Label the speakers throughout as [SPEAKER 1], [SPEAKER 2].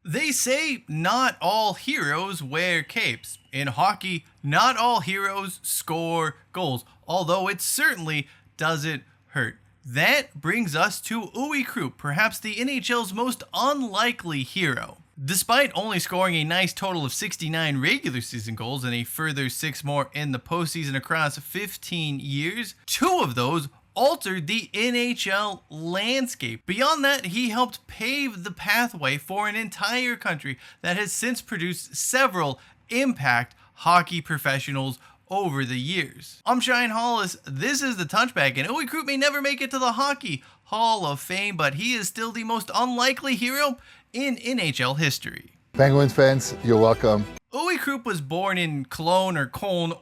[SPEAKER 1] They say not all heroes wear capes. In hockey, not all heroes score goals, although it certainly doesn't hurt. That brings us to Uwe Krupp, perhaps the NHL's most unlikely hero. Despite only scoring a nice total of 69 regular season goals and a further 6 more in the postseason across 15 years, 2 of those altered the NHL landscape. Beyond that, he helped pave the pathway for an entire country that has since produced several impact hockey professionals over the years. I'm Shine Hollis, this is the Touchback, and Uwe Krupp may never make it to the Hockey Hall of Fame, but he is still the most unlikely hero in NHL history.
[SPEAKER 2] Penguins fans, you're welcome.
[SPEAKER 1] Uwe Krupp was born in Cologne,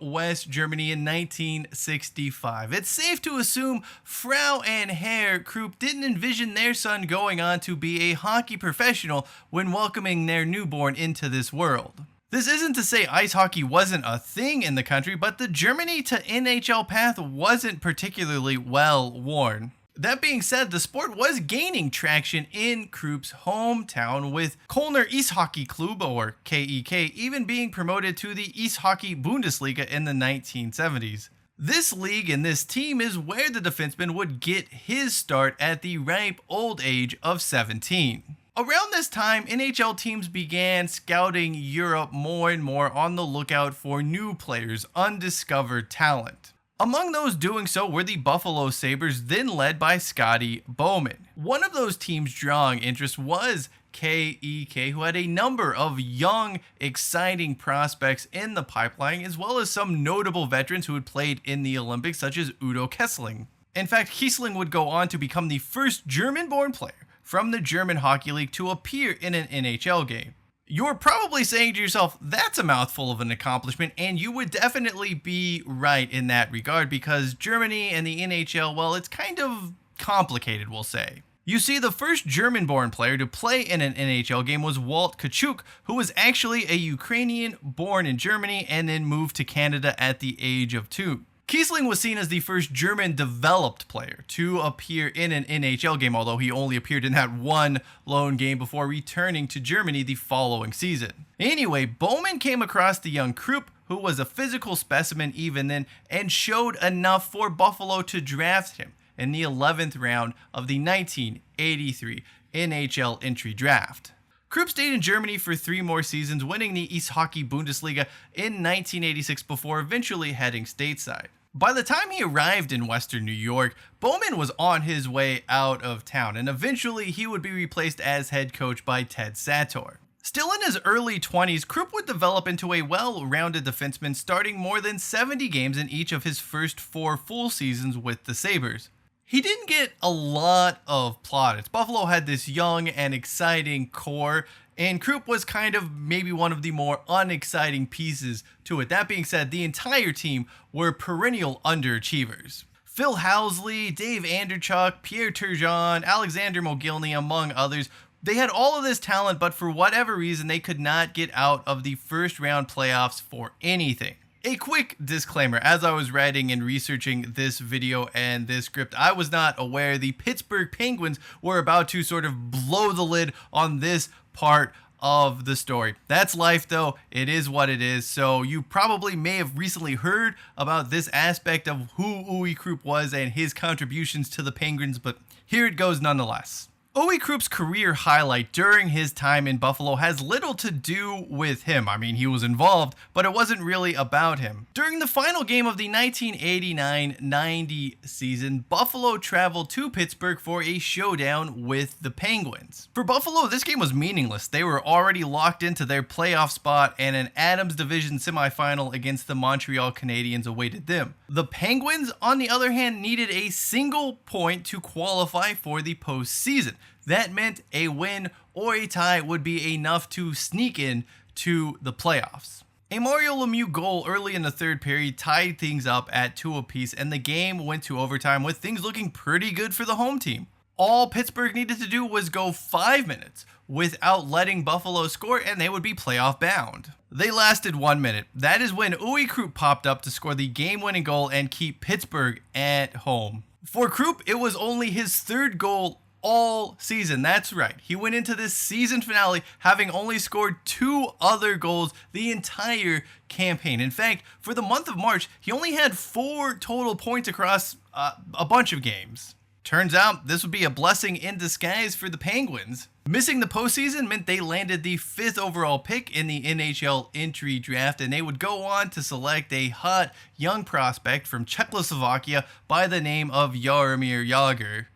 [SPEAKER 1] West Germany in 1965. It's safe to assume Frau and Herr Krupp didn't envision their son going on to be a hockey professional when welcoming their newborn into this world. This isn't to say ice hockey wasn't a thing in the country, but the Germany to NHL path wasn't particularly well worn. That being said, the sport was gaining traction in Krupp's hometown, with Kölner Eishockey Club, or KEK, even being promoted to the Eishockey Bundesliga in the 1970s. This league and this team is where the defenseman would get his start at the ripe old age of 17. Around this time, NHL teams began scouting Europe more and more on the lookout for new players, undiscovered talent. Among those doing so were the Buffalo Sabers, then led by Scotty Bowman. One of those teams drawing interest was KEK, who had a number of young, exciting prospects in the pipeline, as well as some notable veterans who had played in the Olympics, such as Udo Kesseling. In fact, Kesseling would go on to become the first German-born player from the German Hockey League to appear in an NHL game. You're probably saying to yourself, that's a mouthful of an accomplishment, and you would definitely be right in that regard, because Germany and the NHL, well, it's kind of complicated, we'll say. You see, the first German-born player to play in an NHL game was Walt Tkachuk, who was actually a Ukrainian born in Germany and then moved to Canada at the age of 2. Kesseling was seen as the first German-developed player to appear in an NHL game, although he only appeared in that one lone game before returning to Germany the following season. Anyway, Bowman came across the young Krupp, who was a physical specimen even then, and showed enough for Buffalo to draft him in the 11th round of the 1983 NHL entry draft. Krupp stayed in Germany for 3 more seasons, winning the Eishockey Bundesliga in 1986 before eventually heading stateside. By the time he arrived in Western New York, Bowman was on his way out of town, and eventually he would be replaced as head coach by Ted Sator. Still in his early 20s, Krupp would develop into a well-rounded defenseman, starting more than 70 games in each of his first 4 full seasons with the Sabers. He didn't get a lot of plaudits. Buffalo had this young and exciting core, and Krupp was kind of maybe one of the more unexciting pieces to it. That being said, the entire team were perennial underachievers. Phil Housley, Dave Anderchuk, Pierre Turgeon, Alexander Mogilny, among others, they had all of this talent, but for whatever reason, they could not get out of the first round playoffs for anything. A quick disclaimer, as I was writing and researching this video and this script, I was not aware the Pittsburgh Penguins were about to sort of blow the lid on this part of the story. That's life though, it is what it is, so you probably may have recently heard about this aspect of who Uwe Krupp was and his contributions to the Penguins, but here it goes nonetheless. Uwe Krupp's career highlight during his time in Buffalo has little to do with him. I mean, he was involved, but it wasn't really about him. During the final game of the 1989-90 season, Buffalo traveled to Pittsburgh for a showdown with the Penguins. For Buffalo, this game was meaningless. They were already locked into their playoff spot, and an Adams Division semifinal against the Montreal Canadiens awaited them. The Penguins, on the other hand, needed a single point to qualify for the postseason. That meant a win or a tie would be enough to sneak in to the playoffs. A Mario Lemieux goal early in the third period tied things up at 2 apiece, and the game went to overtime with things looking pretty good for the home team. All Pittsburgh needed to do was go 5 minutes without letting Buffalo score, and they would be playoff bound. They lasted 1 minute. That is when Uwe Krupp popped up to score the game-winning goal and keep Pittsburgh at home. For Krupp, it was only his 3rd goal all season. That's right. He went into this season finale having only scored 2 other goals the entire campaign. In fact, for the month of March, he only had 4 total points across a bunch of games. Turns out this would be a blessing in disguise for the Penguins. Missing the postseason meant they landed the 5th overall pick in the NHL entry draft, and they would go on to select a hot young prospect from Czechoslovakia by the name of Jaromir Jagr.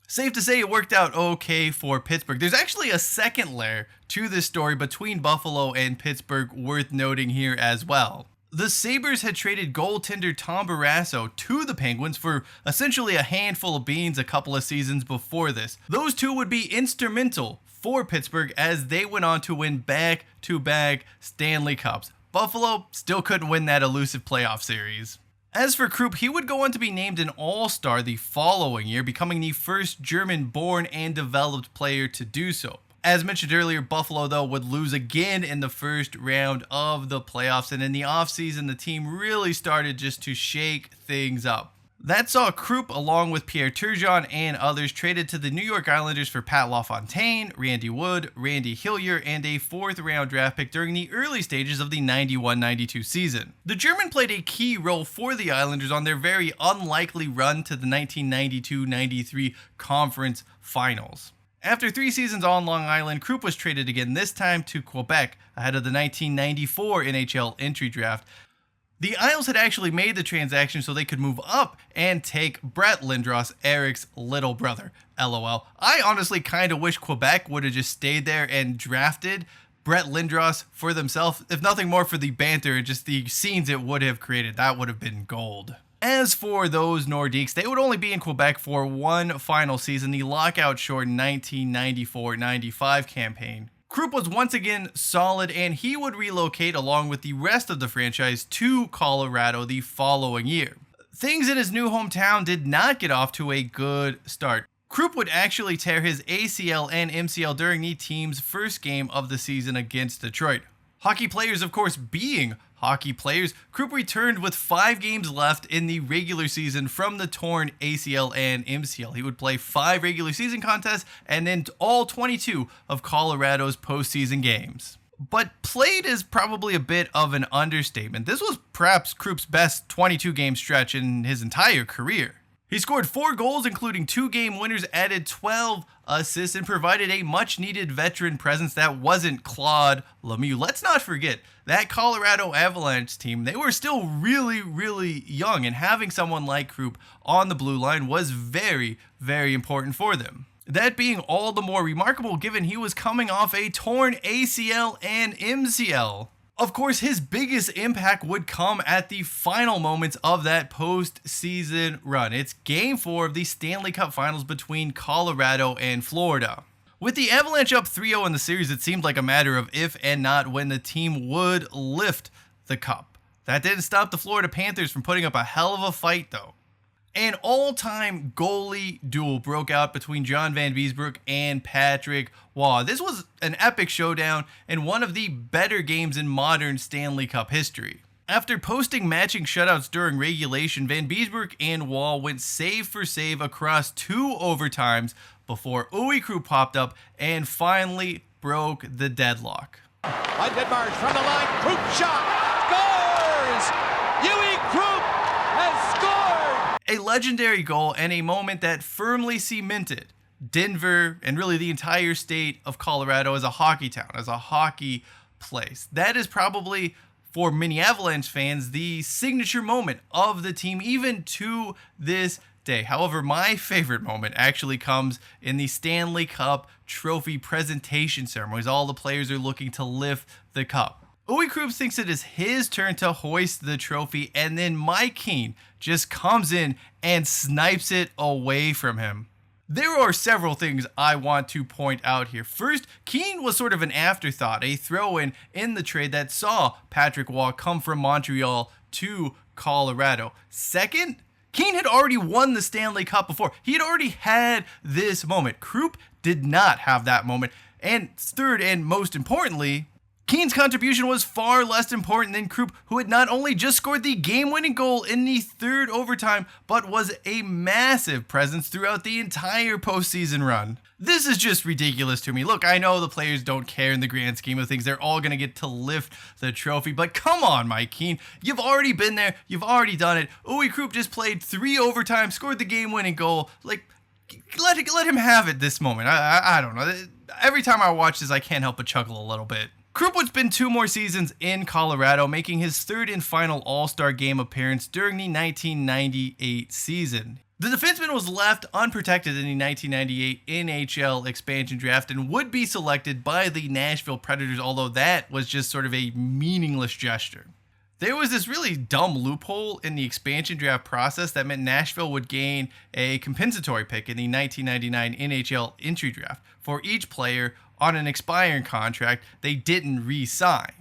[SPEAKER 1] Safe to say it worked out okay for Pittsburgh. There's actually a second layer to this story between Buffalo and Pittsburgh worth noting here as well. The Sabers had traded goaltender Tom Barrasso to the Penguins for essentially a handful of beans a couple of seasons before this. Those two would be instrumental for Pittsburgh as they went on to win back-to-back Stanley Cups. Buffalo still couldn't win that elusive playoff series. As for Krupp, he would go on to be named an All-Star the following year, becoming the first German-born and developed player to do so. As mentioned earlier, Buffalo, though, would lose again in the first round of the playoffs, and in the offseason, the team really started just to shake things up. That saw Krupp, along with Pierre Turgeon and others, traded to the New York Islanders for Pat LaFontaine, Randy Wood, Randy Hillier, and a 4th-round draft pick during the early stages of the 91-92 season. The German played a key role for the Islanders on their very unlikely run to the 1992-93 conference finals. After 3 seasons on Long Island, Krupp was traded again, this time to Quebec, ahead of the 1994 NHL entry draft. The Isles had actually made the transaction so they could move up and take Brett Lindros, Eric's little brother. LOL. I honestly kind of wish Quebec would have just stayed there and drafted Brett Lindros for themselves, if nothing more for the banter and just the scenes it would have created. That would have been gold. As for those Nordiques, they would only be in Quebec for one final season, the lockout-shortened 1994-95 campaign. Krupp was once again solid, and he would relocate along with the rest of the franchise to Colorado the following year. Things in his new hometown did not get off to a good start. Krupp would actually tear his ACL and MCL during the team's first game of the season against Detroit. Hockey players, of course, being hockey players, Krupp returned with 5 games left in the regular season from the torn ACL and MCL. He would play 5 regular season contests and then all 22 of Colorado's postseason games. But played is probably a bit of an understatement. This was perhaps Krupp's best 22-game stretch in his entire career. He scored 4 goals, including 2 game winners, added 12 assists, and provided a much-needed veteran presence that wasn't Claude Lemieux. Let's not forget, that Colorado Avalanche team, they were still really, really young, and having someone like Krupp on the blue line was very, very important for them. That being all the more remarkable given he was coming off a torn ACL and MCL. Of course, his biggest impact would come at the final moments of that postseason run. It's Game 4 of the Stanley Cup Finals between Colorado and Florida. With the Avalanche up 3-0 in the series, it seemed like a matter of if and not when the team would lift the cup. That didn't stop the Florida Panthers from putting up a hell of a fight, though. An all-time goalie duel broke out between John Van Beesbroek and Patrick Waugh. This was an epic showdown and one of the better games in modern Stanley Cup history. After posting matching shutouts during regulation, Van Beesbroek and Waugh went save for save across 2 overtimes before Uwe Krupp popped up and finally broke the deadlock.
[SPEAKER 3] On Denmark from the line, Krupp shot, scores! Uwe Krupp has scored!
[SPEAKER 1] A legendary goal and a moment that firmly cemented Denver and really the entire state of Colorado as a hockey town, as a hockey place. That is probably, for many Avalanche fans, the signature moment of the team, even to this day. However, my favorite moment actually comes in the Stanley Cup trophy presentation ceremonies. All the players are looking to lift the cup. Uwe Krupp thinks it is his turn to hoist the trophy, and then Mike Keane just comes in and snipes it away from him. There are several things I want to point out here. First, Keane was sort of an afterthought, a throw-in in the trade that saw Patrick Waugh come from Montreal to Colorado. Second, Keane had already won the Stanley Cup before. He had already had this moment. Krupp did not have that moment. And third, and most importantly, Keene's contribution was far less important than Krupp, who had not only just scored the game-winning goal in the third overtime, but was a massive presence throughout the entire postseason run. This is just ridiculous to me. Look, I know the players don't care in the grand scheme of things. They're all going to get to lift the trophy, but come on, Mike Keene. You've already been there. You've already done it. Uwe Krupp just played 3 overtimes, scored the game-winning goal. Like, let him have it this moment. I don't know. Every time I watch this, I can't help but chuckle a little bit. Krupp would spend 2 more seasons in Colorado, making his 3rd and final All-Star Game appearance during the 1998 season. The defenseman was left unprotected in the 1998 NHL expansion draft and would be selected by the Nashville Predators, although that was just sort of a meaningless gesture. There was this really dumb loophole in the expansion draft process that meant Nashville would gain a compensatory pick in the 1999 NHL entry draft for each player on an expiring contract they didn't re-sign.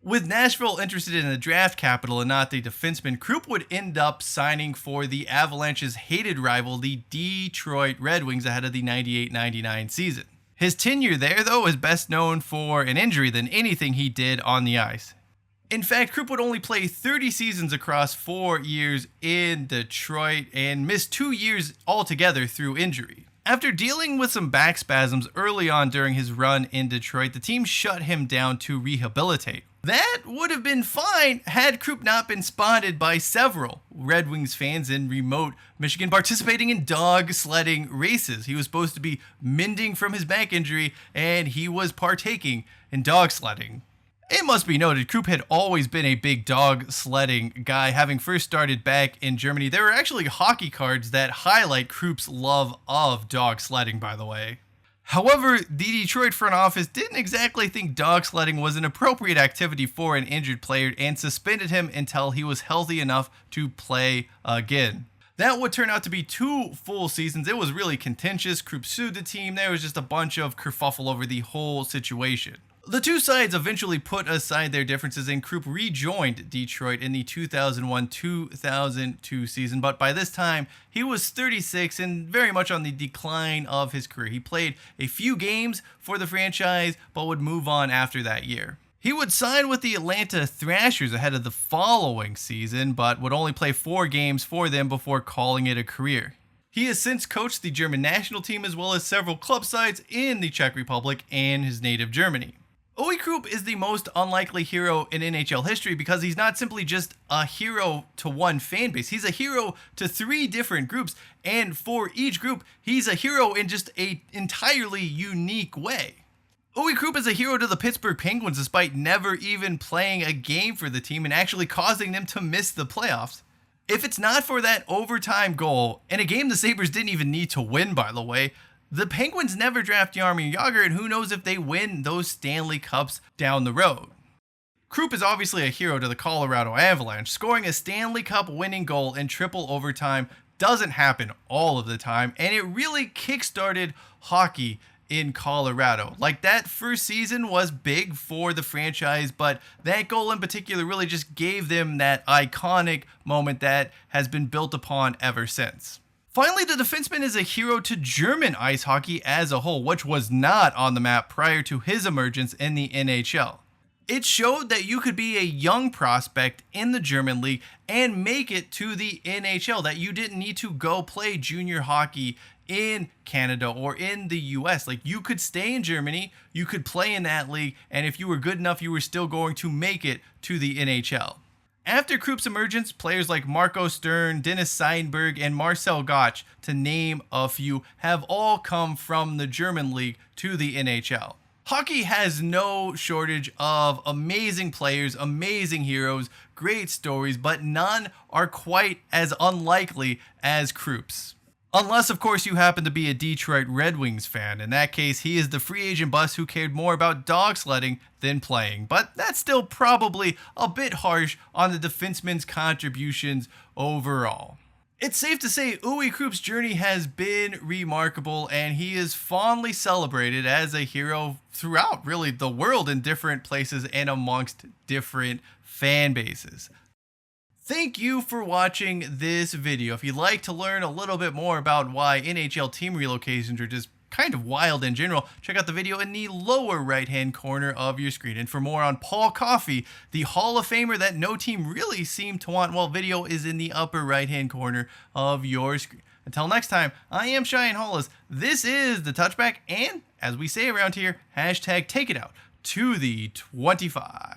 [SPEAKER 1] With Nashville interested in the draft capital and not the defenseman, Krupp would end up signing for the Avalanche's hated rival, the Detroit Red Wings, ahead of the 98-99 season. His tenure there, though, is best known for an injury than anything he did on the ice. In fact, Krupp would only play 30 seasons across 4 years in Detroit and missed 2 years altogether through injury. After dealing with some back spasms early on during his run in Detroit, the team shut him down to rehabilitate. That would have been fine had Krupp not been spotted by several Red Wings fans in remote Michigan participating in dog sledding races. He was supposed to be mending from his back injury, and he was partaking in dog sledding. It must be noted, Krupp had always been a big dog sledding guy, having first started back in Germany. There are actually hockey cards that highlight Krupp's love of dog sledding, by the way. However, the Detroit front office didn't exactly think dog sledding was an appropriate activity for an injured player and suspended him until he was healthy enough to play again. That would turn out to be 2 full seasons. It was really contentious. Krupp sued the team. There was just a bunch of kerfuffle over the whole situation. The two sides eventually put aside their differences and Krupp rejoined Detroit in the 2001-2002 season, but by this time he was 36 and very much on the decline of his career. He played a few games for the franchise but would move on after that year. He would sign with the Atlanta Thrashers ahead of the following season, but would only play 4 games for them before calling it a career. He has since coached the German national team as well as several club sides in the Czech Republic and his native Germany. Uwe Krupp is the most unlikely hero in NHL history because he's not simply just a hero to one fan base. He's a hero to 3 different groups, and for each group, he's a hero in just an entirely unique way. Uwe Krupp is a hero to the Pittsburgh Penguins despite never even playing a game for the team and actually causing them to miss the playoffs. If it's not for that overtime goal, in a game the Sabers didn't even need to win, by the way, the Penguins never draft Jaromir Jagr, and who knows if they win those Stanley Cups down the road. Krupp is obviously a hero to the Colorado Avalanche. Scoring a Stanley Cup winning goal in triple overtime doesn't happen all of the time, and it really kickstarted hockey in Colorado. Like, that first season was big for the franchise, but that goal in particular really just gave them that iconic moment that has been built upon ever since. Finally, the defenseman is a hero to German ice hockey as a whole, which was not on the map prior to his emergence in the NHL. It showed that you could be a young prospect in the German league and make it to the NHL, that you didn't need to go play junior hockey in Canada or in the US. Like, you could stay in Germany, you could play in that league, and if you were good enough, you were still going to make it to the NHL. After Krupp's emergence, players like Marco Stern, Dennis Seidenberg, and Marcel Gottsch, to name a few, have all come from the German league to the NHL. Hockey has no shortage of amazing players, amazing heroes, great stories, but none are quite as unlikely as Krupp's. Unless, of course, you happen to be a Detroit Red Wings fan. In that case, he is the free agent bust who cared more about dog sledding than playing. But that's still probably a bit harsh on the defenseman's contributions overall. It's safe to say Uwe Krupp's journey has been remarkable, and he is fondly celebrated as a hero throughout, really, the world in different places and amongst different fan bases. Thank you for watching this video. If you'd like to learn a little bit more about why NHL team relocations are just kind of wild in general, check out the video in the lower right-hand corner of your screen. And for more on Paul Coffey, the Hall of Famer that no team really seemed to want, well, video is in the upper right-hand corner of your screen. Until next time, I am Cheyenne Hollis. This is The Touchback, and as we say around here, hashtag take it out to the 25.